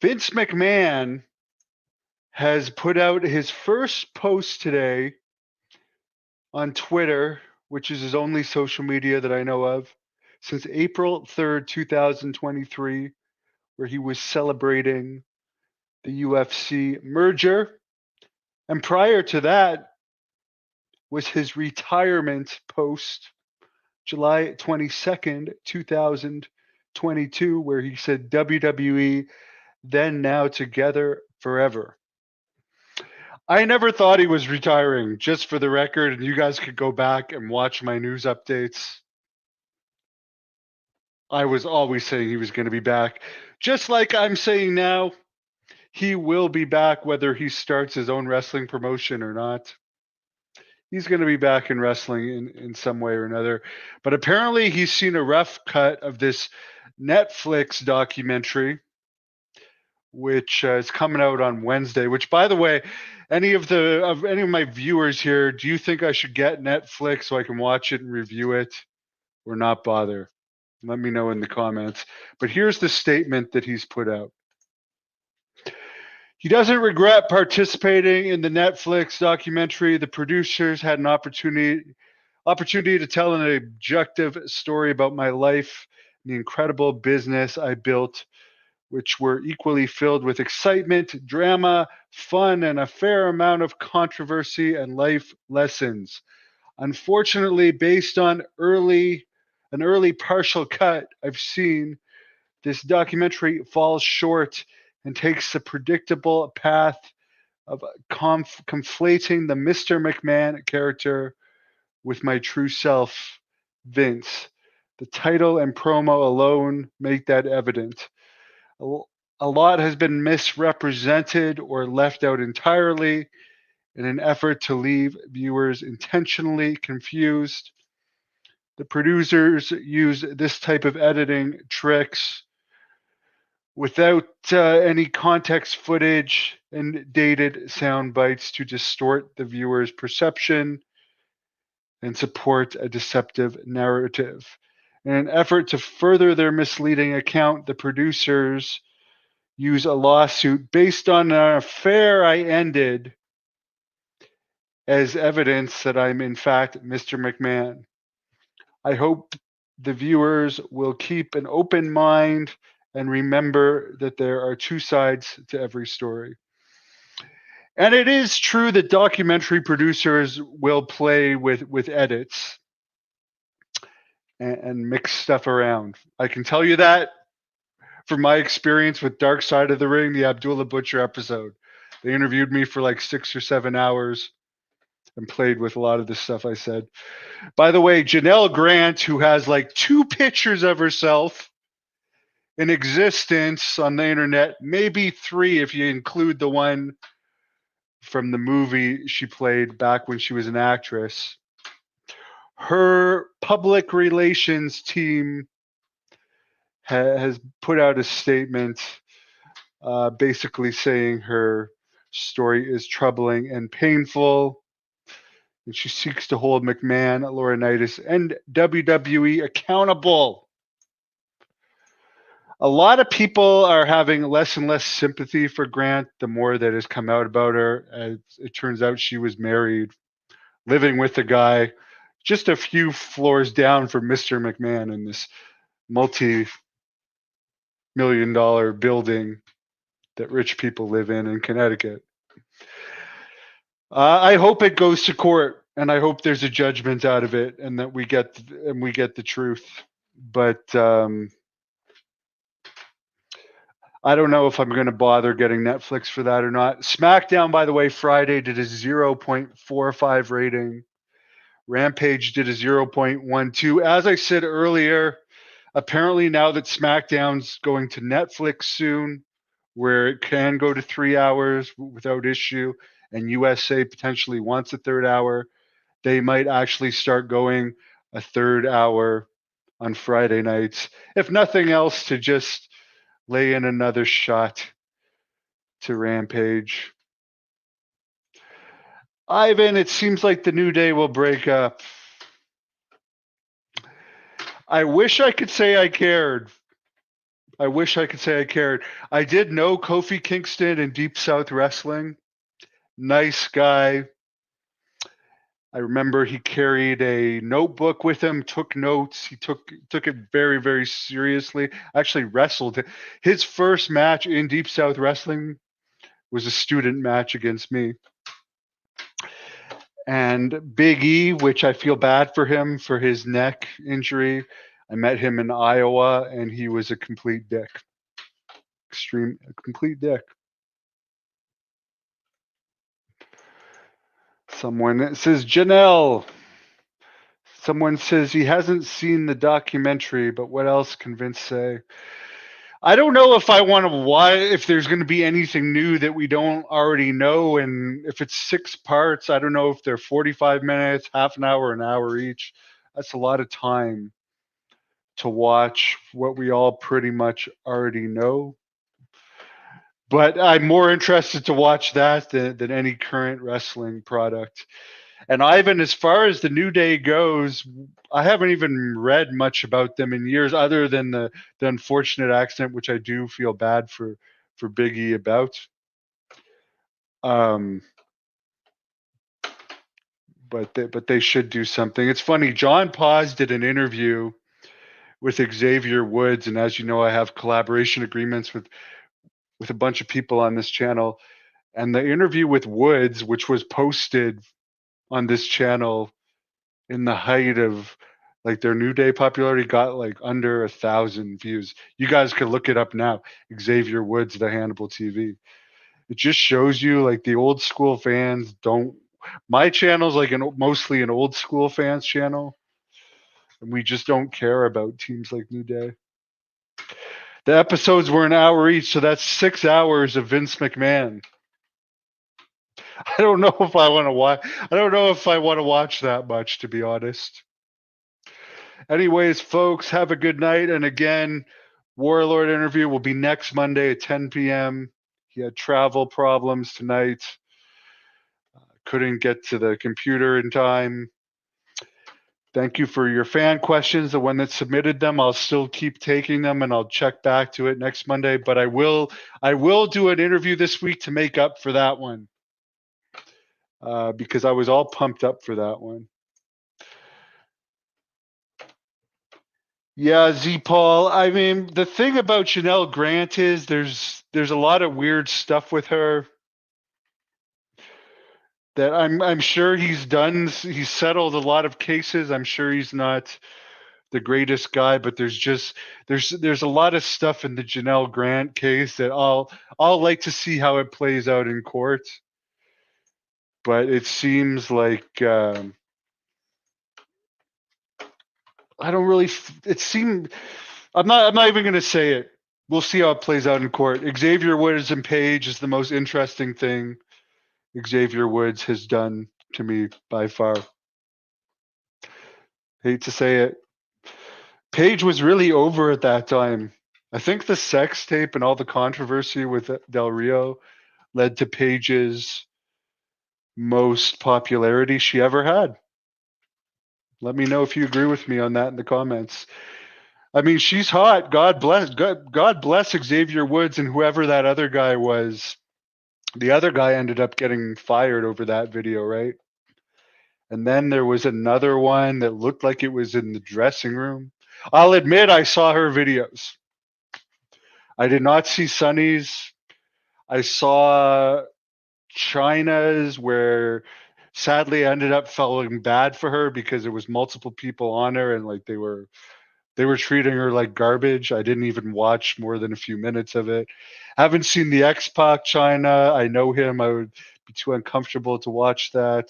Vince McMahon has put out his first post today on Twitter, which is his only social media that I know of, since April 3rd, 2023, where he was celebrating the UFC merger. And prior to that was his retirement post, July 22nd, 2022, where he said WWE, then now together forever. I never thought he was retiring, just for the record, and you guys could go back and watch my news updates. I was always saying he was going to be back. Just like I'm saying now, he will be back whether he starts his own wrestling promotion or not. He's going to be back in wrestling in some way or another. But apparently, he's seen a rough cut of this Netflix documentary, which is coming out on Wednesday. Which, by the way, any of my viewers here, do you think I should get Netflix so I can watch it and review it, or not bother? Let me know in the comments. But here's the statement that he's put out. He doesn't regret participating in the Netflix documentary. The producers had an opportunity to tell an objective story about my life and the incredible business I built, which were equally filled with excitement, drama, fun, and a fair amount of controversy and life lessons. Unfortunately, based on an early partial cut I've seen, this documentary falls short and takes the predictable path of conflating the Mr. McMahon character with my true self, Vince. The title and promo alone make that evident. A lot has been misrepresented or left out entirely in an effort to leave viewers intentionally confused. The producers use this type of editing tricks without any context footage and dated sound bites to distort the viewer's perception and support a deceptive narrative. In an effort to further their misleading account, the producers use a lawsuit based on an affair I ended as evidence that I'm in fact Mr. McMahon. I hope the viewers will keep an open mind and remember that there are two sides to every story. And it is true that documentary producers will play with edits and mix stuff around. I can tell you that from my experience with Dark Side of the Ring, the Abdullah Butcher episode. They interviewed me for like 6 or 7 hours and played with a lot of the stuff I said. By the way, Janel Grant, who has like 2 pictures of herself in existence on the internet, maybe 3 if you include the one from the movie she played back when she was an actress. Her public relations team has put out a statement basically saying her story is troubling and painful, and she seeks to hold McMahon, Laurinaitis, and WWE accountable. A lot of people are having less and less sympathy for Grant the more that has come out about her. As it turns out, she was married, living with a guy just a few floors down from Mr. McMahon in this multi-million-dollar building that rich people live in Connecticut. I hope it goes to court, and I hope there's a judgment out of it, and that we get the truth. But I don't know if I'm going to bother getting Netflix for that or not. SmackDown, by the way, Friday did a 0.45 rating. Rampage did a 0.12. As I said earlier, apparently now that SmackDown's going to Netflix soon, where it can go to 3 hours without issue, and USA potentially wants a third hour, they might actually start going a third hour on Friday nights. If nothing else, to just lay in another shot to Rampage. Ivan, it seems like the New Day will break up. I wish I could say I cared. I wish I could say I cared. I did know Kofi Kingston in Deep South Wrestling. Nice guy. I remember he carried a notebook with him, took notes. He took it very, very seriously. Actually wrestled. His first match in Deep South Wrestling was a student match against me. And Big E, which I feel bad for him for his neck injury. I met him in Iowa, and he was a complete dick. Complete dick. Someone says, Janelle. Someone says he hasn't seen the documentary, but what else can Vince say? I don't know if I want to watch, if there's going to be anything new that we don't already know. And if it's 6 parts, I don't know if they're 45 minutes, half an hour each. That's a lot of time to watch what we all pretty much already know. But I'm more interested to watch that than any current wrestling product. And Ivan, as far as the New Day goes, I haven't even read much about them in years, other than the unfortunate accident, which I do feel bad for Big E about. But they should do something. It's funny. John Paz did an interview with Xavier Woods, and as you know, I have collaboration agreements with a bunch of people on this channel. And the interview with Woods, which was posted on this channel in the height of like their New Day popularity, got like under 1,000 views. You guys can look it up now. Xavier Woods, the Hannibal TV. It just shows you like the old school fans don't. My channel's like mostly an old school fans channel, and we just don't care about teams like New Day. The episodes were an hour each, so that's 6 hours of Vince McMahon. I don't know if I want to watch. I don't know if I want to watch that much, to be honest. Anyways, folks, have a good night. And again, Warlord interview will be next Monday at 10 p.m. He had travel problems tonight. Couldn't get to the computer in time. Thank you for your fan questions. The one that submitted them, I'll still keep taking them, and I'll check back to it next Monday. But I will do an interview this week to make up for that one, because I was all pumped up for that one. Yeah, Z Paul. I mean, the thing about Janel Grant is there's a lot of weird stuff with her that I'm sure he's done. He's settled a lot of cases. I'm sure he's not the greatest guy, but there's a lot of stuff in the Janel Grant case that I'll like to see how it plays out in court. But it seems like I don't really. It seemed. I'm not even going to say it. We'll see how it plays out in court. Xavier Woods and Paige is the most interesting thing Xavier Woods has done to me by far. Hate to say it. Paige was really over at that time. I think the sex tape and all the controversy with Del Rio led to Paige's most popularity she ever had. Let me know if you agree with me on that in the comments. I mean, she's hot. God bless Xavier Woods and whoever that other guy was. The other guy ended up getting fired over that video, right? And then there was another one that looked like it was in the dressing room. I'll admit I saw her videos. I did not see Sunny's. I saw China's, where sadly I ended up feeling bad for her because there was multiple people on her and like they were treating her like garbage. I didn't even watch more than a few minutes of it. Haven't seen the X-Pac China. I know him. I would be too uncomfortable to watch that.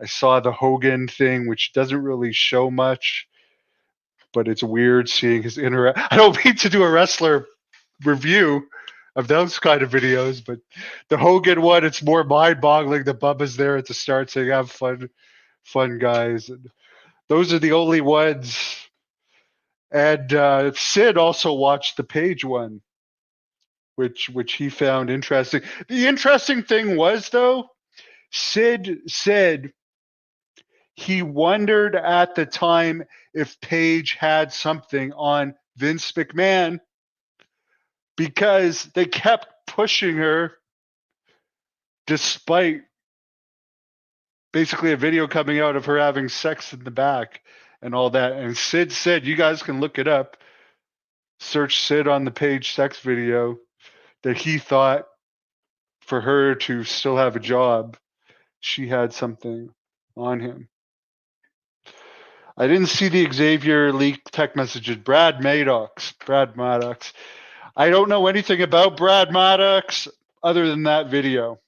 I saw the Hogan thing, which doesn't really show much, but it's weird seeing his I don't mean to do a wrestler review of those kind of videos, but the Hogan one, it's more mind-boggling that Bubba's there at the start saying, "Have fun, guys." And those are the only ones. And Sid also watched the Page one, which he found interesting. The interesting thing was, though, Sid said he wondered at the time if Page had something on Vince McMahon because they kept pushing her despite basically a video coming out of her having sex in the back and all that. And Sid said, you guys can look it up, search Sid on the page sex video, that he thought for her to still have a job, she had something on him. I didn't see the Xavier leak text messages. Brad Maddox. I don't know anything about Brad Maddox other than that video.